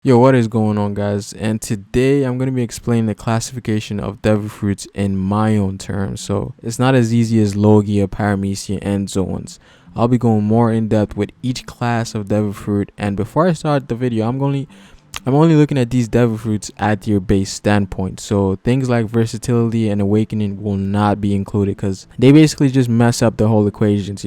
Yo, what is going on, guys? And today I'm going to be explaining the classification of devil fruits in my own terms. So it's not as easy as Logia, Paramecium, and Zoans. I'll be going more in depth with each class of devil fruit. And before I start the video, I'm only looking at these devil fruits at their base standpoint. So things like versatility and awakening will not be included because they basically just mess up the whole equations.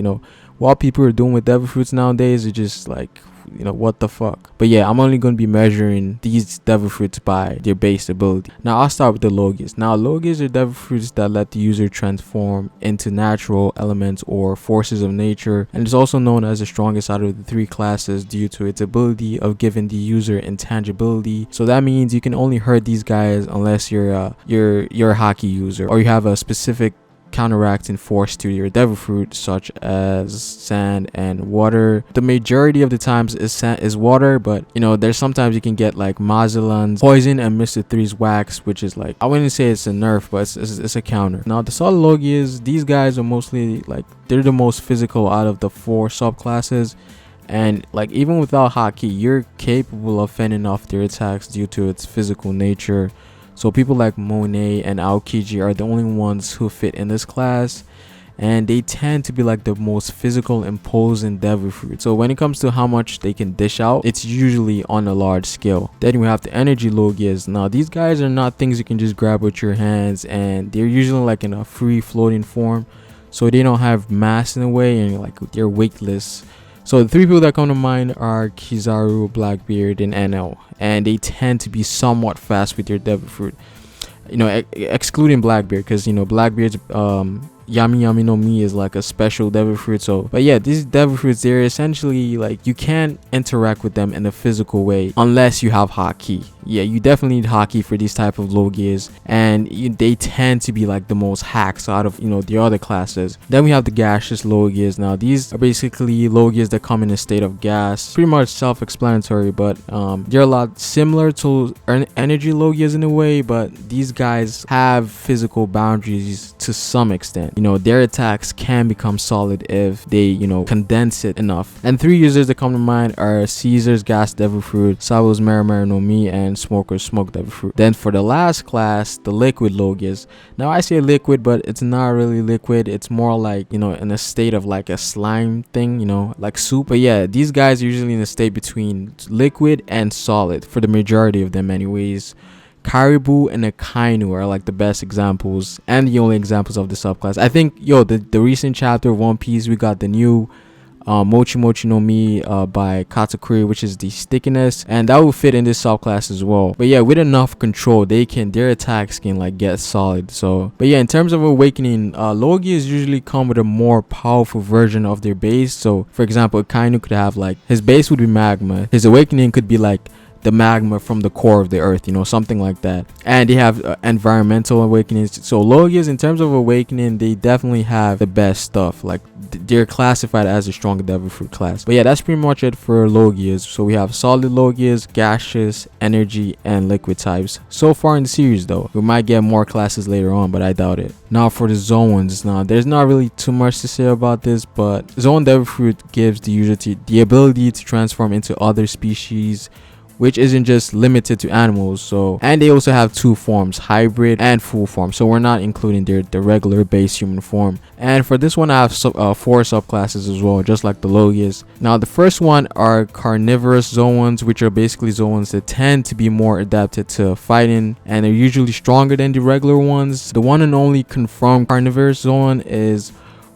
What people are doing with devil fruits nowadays is just like, what the fuck. But yeah, I'm only going to be measuring these devil fruits by their base ability. Now I'll start with the Logias. Now Logias are devil fruits that let the user transform into natural elements or forces of nature, and it's also known as the strongest out of the three classes due to its ability of giving the user intangibility. So that means you can only hurt these guys unless you're a hockey user or you have a specific counteracting force to your devil fruit, such as sand and water. The majority of the times is water, but there's sometimes you can get like Mazellan's poison and Mr. Three's wax, which is like, I wouldn't say it's a nerf, but it's a counter. Now the solid Logias, these guys are mostly like, they're the most physical out of the four subclasses. And like, even without hockey, you're capable of fending off their attacks due to its physical nature. So people like Monet and Aokiji are the only ones who fit in this class, and they tend to be like the most physical, imposing devil fruit. So when it comes to how much they can dish out, it's usually on a large scale. Then we have the energy Logias. Now these guys are not things you can just grab with your hands, and they're usually like in a free floating form, so they don't have mass in a way, and like they're weightless. So the three people that come to mind are Kizaru, Blackbeard, and NL, and they tend to be somewhat fast with their devil fruit. Excluding Blackbeard, because Blackbeard's Yami Yami no Mi is like a special devil fruit. So, but yeah, these devil fruits, they're essentially like, you can't interact with them in a physical way unless you have hockey. Yeah, you definitely need hockey for these type of Logias, and they tend to be like the most hacks out of the other classes. Then we have the gaseous Logias. Now these are basically Logias that come in a state of gas. Pretty much self-explanatory, but they're a lot similar to energy Logias in a way, but these guys have physical boundaries to some extent. Their attacks can become solid if they condense it enough. And three users that come to mind are Caesar's gas devil fruit, Sabo's Marimari no Mi, and Smoker's smoke devil fruit. Then for the last class, the liquid Logias. Now I say liquid, but it's not really liquid. It's more like in a state of like a slime thing, like soup. But yeah, these guys are usually in a state between liquid and solid for the majority of them anyways. Caribou and Akainu are like the best examples and the only examples of the subclass. I think the recent chapter of One Piece, we got the new Mochi Mochi no Mi by Katakuri, which is the stickiness, and that will fit in this subclass as well. But yeah, with enough control, their attacks can like get solid. So, but yeah, in terms of awakening, Logias usually come with a more powerful version of their base. So for example, Akainu could have like, his base would be magma, his awakening could be like the magma from the core of the earth, something like that. And they have environmental awakenings. So Logias, in terms of awakening, they definitely have the best stuff. Like they're classified as a strong devil fruit class. But yeah, that's pretty much it for Logias. So we have solid Logias, gaseous, energy, and liquid types so far in the series. Though we might get more classes later on, but I doubt it. Now for the zones. Now there's not really too much to say about this, but zone devil fruit gives the user the ability to transform into other species, which isn't just limited to animals. So, and they also have two forms, hybrid and full form. So we're not including the regular base human form. And for this one, I have four subclasses as well, just like the Logias. Now the first one are carnivorous zoans, which are basically zoans that tend to be more adapted to fighting, and they're usually stronger than the regular ones. The one and only confirmed carnivorous zone is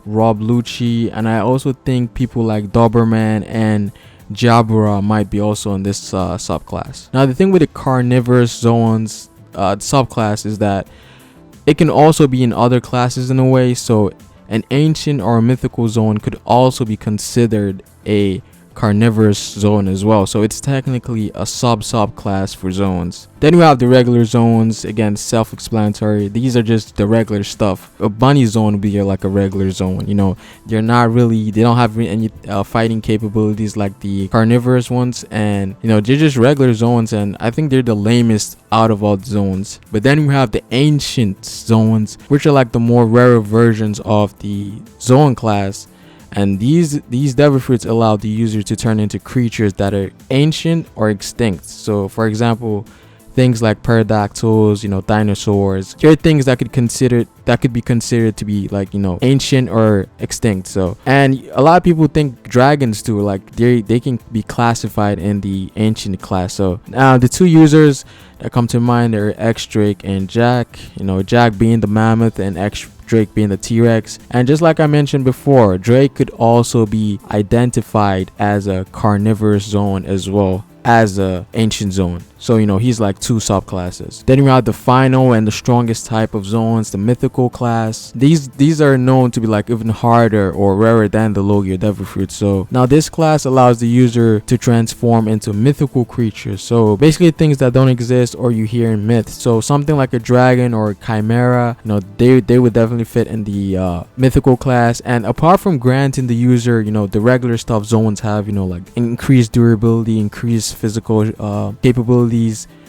Rob Lucci, and I also think people like Doberman and Jabura might be also in this subclass. Now the thing with the carnivorous zones subclass is that it can also be in other classes in a way. So an ancient or a mythical zone could also be considered a carnivorous zone as well. So it's technically a subclass for zones. Then we have the regular zones. Again, self-explanatory. These are just the regular stuff. A bunny zone would be like a regular zone. They don't have any fighting capabilities like the carnivorous ones, and they're just regular zones, and I think they're the lamest out of all the zones. But then we have the ancient zones, which are like the more rarer versions of the zone class. And these devil fruits allow the user to turn into creatures that are ancient or extinct. So for example, things like pterodactyls, dinosaurs. Here are things that could be considered to be like, ancient or extinct. So, and a lot of people think dragons too, like they can be classified in the ancient class. So now the two users that come to mind are X Drake and Jack. Jack being the mammoth and X Drake being the T-Rex. And just like I mentioned before, Drake could also be identified as a carnivorous zone as well as a ancient zone. So he's like two subclasses. Then we have the final and the strongest type of zones, the mythical class. These are known to be like even harder or rarer than the Logia devil fruit. So now this class allows the user to transform into mythical creatures, so basically things that don't exist or you hear in myths. So something like a dragon or a chimera, they would definitely fit in the mythical class. And apart from granting the user the regular stuff zones have, like increased durability, increased physical capabilities,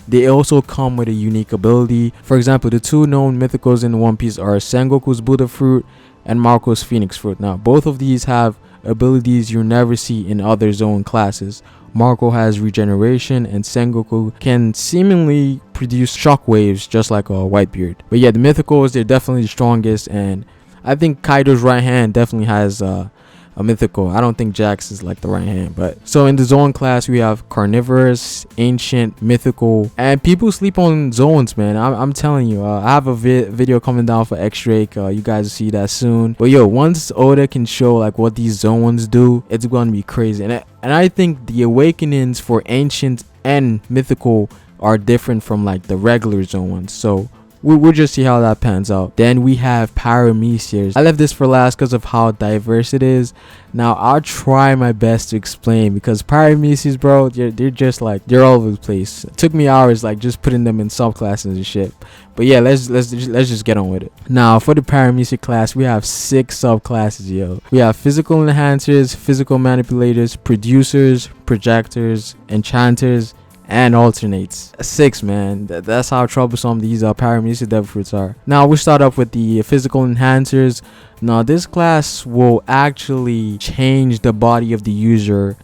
they also come with a unique ability. For example, the two known mythicals in One Piece are Sengoku's Buddha fruit and Marco's Phoenix fruit. Now both of these have abilities you never see in other zone classes. Marco has regeneration and Sengoku can seemingly produce shockwaves just like a Whitebeard. But yeah, the mythicals, they're definitely the strongest, and I think Kaido's right hand definitely has a mythical. I don't think Jax is like the right hand. But so in the zone class, we have carnivorous, ancient, mythical, and people sleep on zones, man. I'm telling you, I have a video coming down for X Drake. You guys will see that soon. But yo, once Oda can show like what these zones do, it's gonna be crazy. And I think the awakenings for ancient and mythical are different from like the regular zones. So we'll just see how that pans out. Then we have Paramecium. I left this for last because of how diverse it is. Now I'll try my best to explain, because Paramecium, bro, they're just like, they're all over the place. It took me hours like just putting them in subclasses and shit. But yeah, let's just get on with it. Now for the Paramecium class, we have 6 subclasses, yo. We have physical enhancers, physical manipulators, producers, projectors, enchanters, and alternates. 6, man. That's how troublesome these Paramecium devil fruits are. Now we start off with the physical enhancers. Now this class will actually change the body of the user,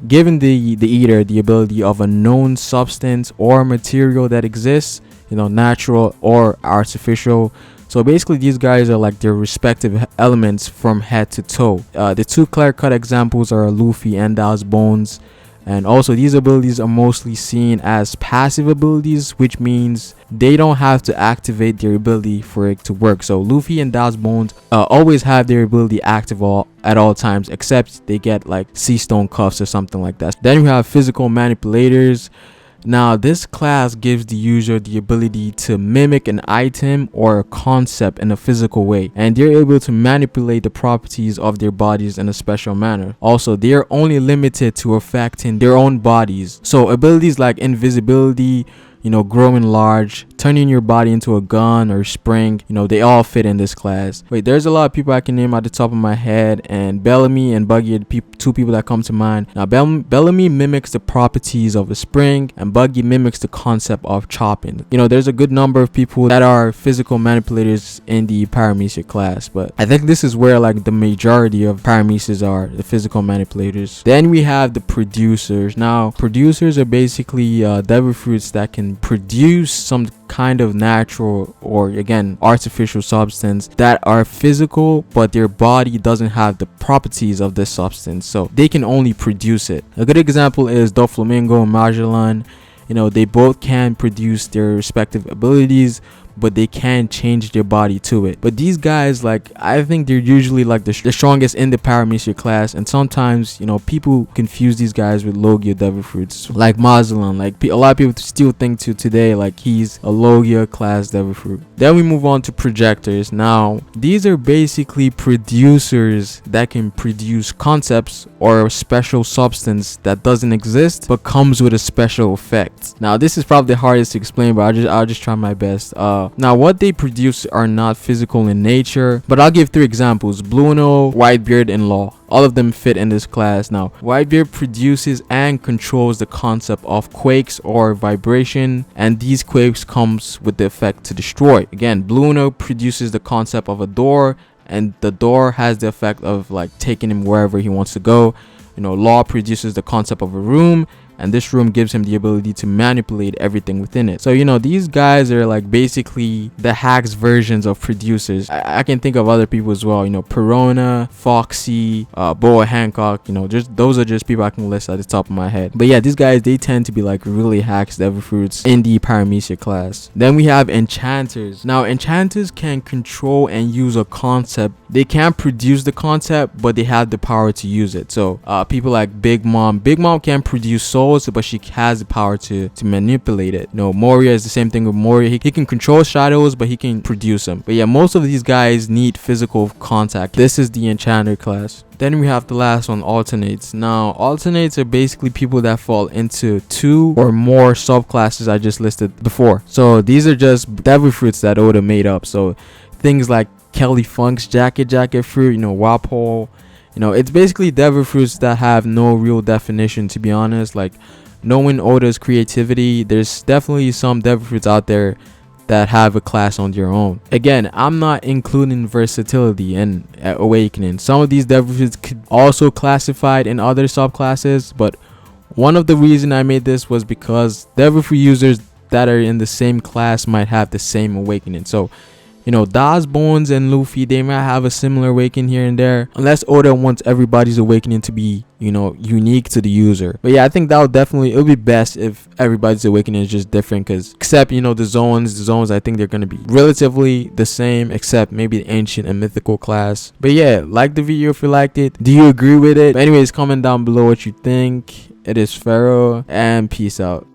giving the eater the ability of a known substance or material that exists, natural or artificial. So basically these guys are like their respective elements from head to toe. The 2 clear-cut examples are Luffy and Dow's bones. And also these abilities are mostly seen as passive abilities, which means they don't have to activate their ability for it to work. So Luffy and Dow's bones always have their ability active at all times, except they get like sea stone cuffs or something like that. Then we have physical manipulators. Now this class gives the user the ability to mimic an item or a concept in a physical way, and they're able to manipulate the properties of their bodies in a special manner. Also, they are only limited to affecting their own bodies. So abilities like invisibility, growing large, turning your body into a gun or spring, they all fit in this class. Wait, there's a lot of people I can name at the top of my head, and Bellamy and Buggy are the 2 people that come to mind. Now Bellamy mimics the properties of a spring, and Buggy mimics the concept of chopping. There's a good number of people that are physical manipulators in the Paramecium class, but I think this is where like the majority of Parameciums are, the physical manipulators. Then we have the producers. Now producers are basically devil fruits that can produce some kind of natural or again artificial substance that are physical, but their body doesn't have the properties of this substance, so they can only produce it. A good example is Doflamingo and Magellan. They both can produce their respective abilities, but they can change their body to it. But these guys, like, I think they're usually like the strongest in the Paramecium class, and sometimes people confuse these guys with Logia devil fruits, like Mazalon. Like a lot of people still think to today like he's a Logia class devil fruit. Then we move on to projectors. Now these are basically producers that can produce concepts or a special substance that doesn't exist but comes with a special effect. Now this is probably the hardest to explain, but I'll just try my best. Now what they produce are not physical in nature, but I'll give 3 examples: Blueno, Whitebeard, and Law. All of them fit in this class. Now Whitebeard produces and controls the concept of quakes or vibration, and these quakes comes with the effect to destroy. Again, Blueno produces the concept of a door, and the door has the effect of like taking him wherever he wants to go. Law produces the concept of a room, and this room gives him the ability to manipulate everything within it. So these guys are like basically the hacks versions of producers. I can think of other people as well, Perona, Foxy, Boa Hancock, just those are just people I can list at the top of my head. But yeah, these guys, they tend to be like really hacks Devil-Fruits in the Paramecium class. Then we have enchanters. Now enchanters can control and use a concept. They can't produce the concept, but they have the power to use it. So people like Big Mom can't produce souls, but she has the power to manipulate it. Moria is the same thing with Moria. He can control shadows, but he can produce them. But yeah, most of these guys need physical contact. This is the enchanter class. Then we have the last one, alternates. Now alternates are basically people that fall into 2 or more subclasses I just listed before. So these are just Devil-Fruits that Oda made up. So things like Kelly Funk's jacket fruit, Wapole. It's basically Devil-Fruits that have no real definition, to be honest. Like, knowing Oda's creativity, there's definitely some Devil-Fruits out there that have a class on their own. Again, I'm not including versatility and awakening. Some of these Devil-Fruits could also classified in other subclasses, but one of the reason I made this was because Devil-Fruit users that are in the same class might have the same awakening. So Daz, Bones, and Luffy, they might have a similar awakening here and there, unless Oda wants everybody's awakening to be, unique to the user. But yeah, I think it would be best if everybody's awakening is just different, because except, the zones, I think they're going to be relatively the same, except maybe the ancient and mythical class. But yeah, like the video if you liked it. Do you agree with it? But anyways, comment down below what you think. It is Ferro, and peace out.